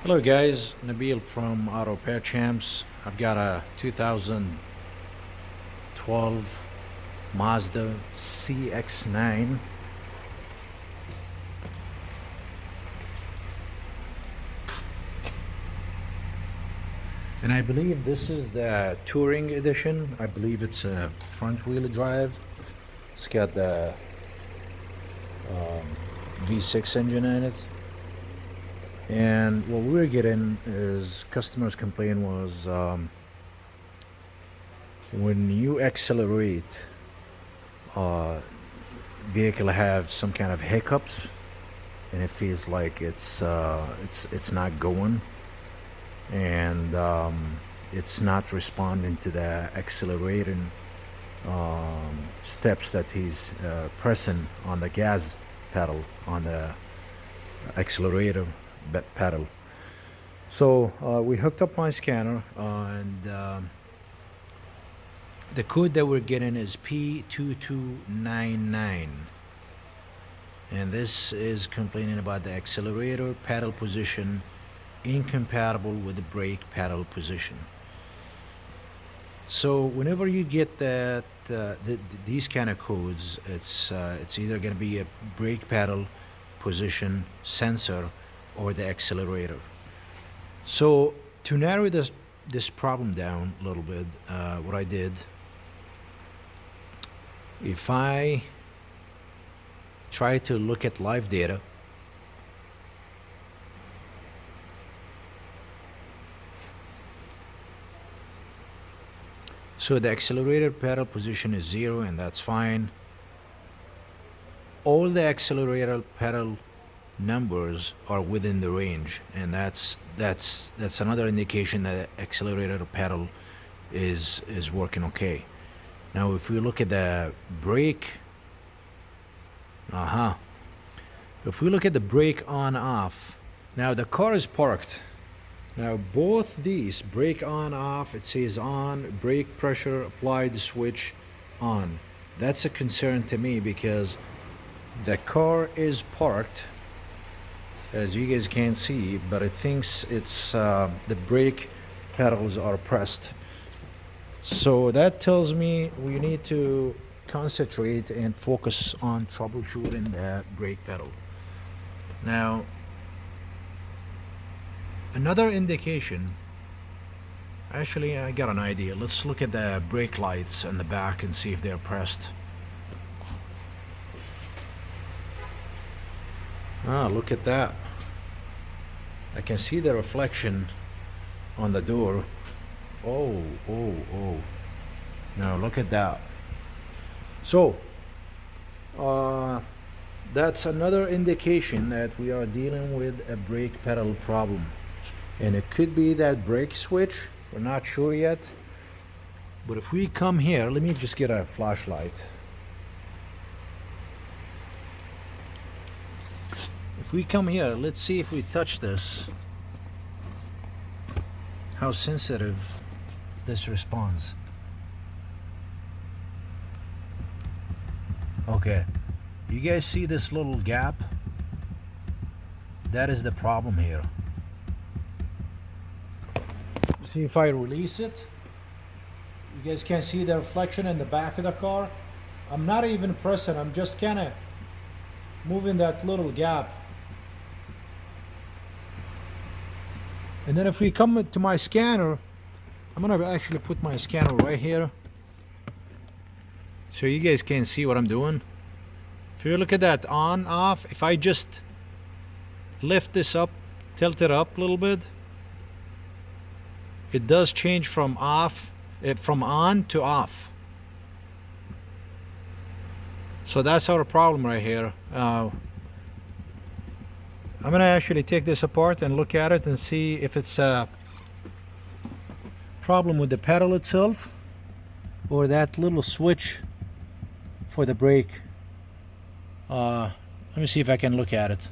Hello guys, Nabil from Auto Repair Champs. I've got a 2012 Mazda CX-9, and I believe this is the Touring Edition. I believe it's a front-wheel drive. It's got the V6 engine in it. And what we were getting is customers' complaint was when you accelerate, vehicle have some kind of hiccups, and it feels like it's not going, and it's not responding to the accelerating steps that he's pressing on the gas pedal on the accelerator pedal. So we hooked up my scanner, and the code that we're getting is p2299, and this is complaining about the accelerator pedal position incompatible with the brake pedal position. So whenever you get that these kind of codes, it's either going to be a brake pedal position sensor or the accelerator. So to narrow this problem down a little bit, what I did, if I try to look at live data, so the accelerator pedal position is 0, and that's fine. All the accelerator pedal numbers are within the range, and that's another indication that the accelerator pedal is working okay. Now if we look at the brake, if we look at the brake on off, now the car is parked. Now both these, brake on off, it says on, brake pressure applied, switch on. That's a concern to me because the car is parked, as you guys can see, but it thinks it's the brake pedals are pressed. So that tells me we need to concentrate and focus on troubleshooting the brake pedal. Now another indication, actually I got an idea. Let's look at the brake lights in the back and see if they're pressed. Look at that. I can see the reflection on the door. Oh. Now look at that. So that's another indication that we are dealing with a brake pedal problem, and it could be that brake switch. We're not sure yet, but if we come here, let me just get a flashlight. If we come here, let's see if we touch this, how sensitive this responds. Okay, you guys see this little gap? That is the problem here. See if I release it, you guys can see the reflection in the back of the car. I'm not even pressing, I'm just kind of moving that little gap. And then if we come to my scanner, I'm gonna actually put my scanner right here so you guys can see what I'm doing. If you look at that on, off, if I just lift this up, tilt it up a little bit, it does change from from on to off. So that's our problem right here. I'm gonna actually take this apart and look at it and see if it's a problem with the pedal itself or that little switch for the brake. Let me see if I can look at it.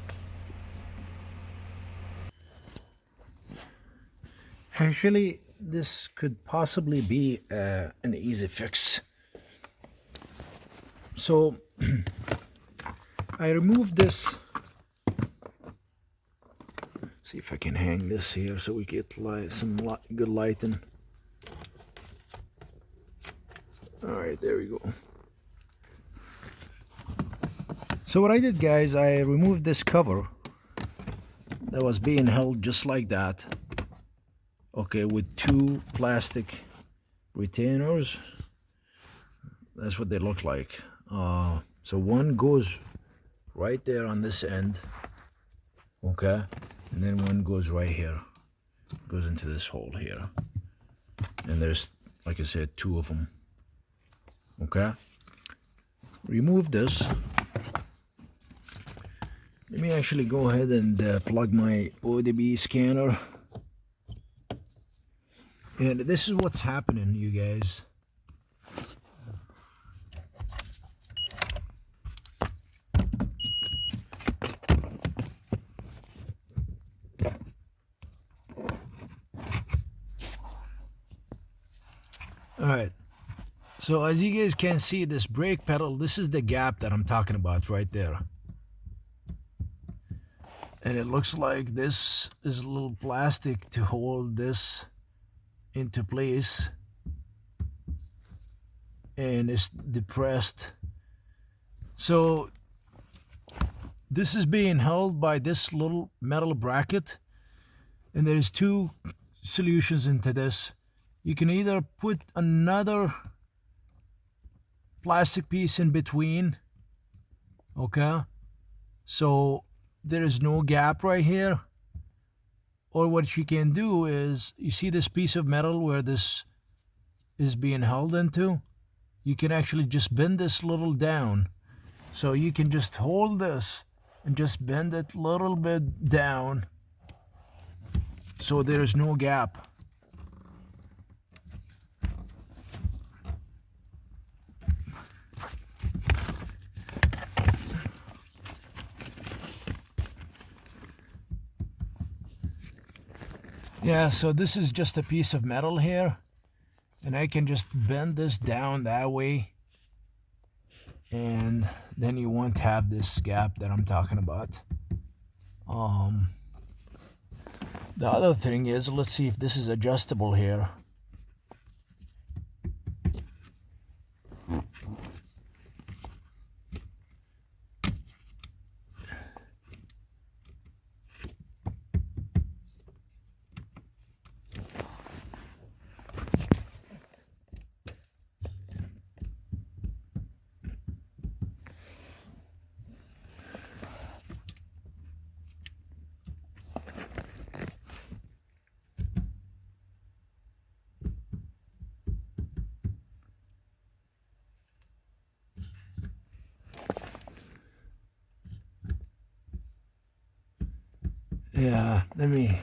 Actually, this could possibly be an easy fix. So I removed this See if I can hang this here so we get some good lighting. All right, there we go. So what I did, guys, I removed this cover that was being held just like that. Okay, with two plastic retainers. That's what they look like. So one goes right there on this end. Okay, and then one goes right here. Goes into this hole here. And there's, like I said, two of them. Okay, remove this. Let me actually go ahead and plug my ODB scanner. And this is what's happening, you guys. All right. So as you guys can see, this brake pedal, this is the gap that I'm talking about right there. And it looks like this is a little plastic to hold this into place. And it's depressed. So this is being held by this little metal bracket. And there's two solutions into this. You can either put another plastic piece in between, okay, so there is no gap right here, or what you can do is, you see this piece of metal where this is being held into, you can actually just bend this little down, so you can just hold this and just bend it a little bit down so there's no gap. Yeah, so this is just a piece of metal here, and I can just bend this down that way, and then you won't have this gap that I'm talking about. The other thing is, let's see if this is adjustable here. Yeah, let me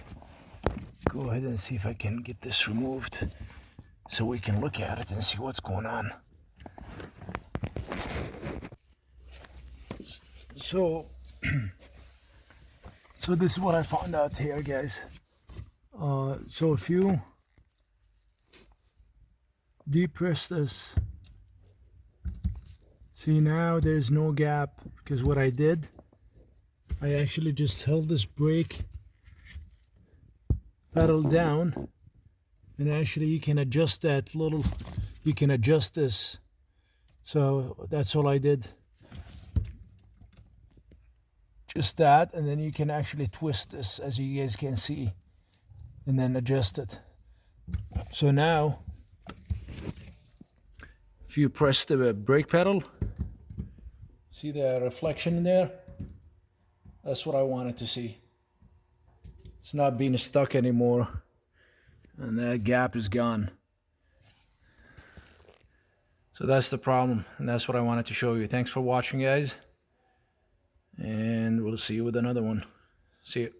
go ahead and see if I can get this removed so we can look at it and see what's going on. So this is what I found out here, guys. So if you depress this, see, now there's no gap, because what I did, I actually just held this brake pedal down, and actually you can adjust that little, you can adjust this. So that's all I did. Just that, and then you can actually twist this, as you guys can see, and then adjust it. So now, if you press the brake pedal, see the reflection in there? That's what I wanted to see. It's not being stuck anymore, and that gap is gone. So that's the problem, and that's what I wanted to show you. Thanks for watching, guys, and we'll see you with another one. See you.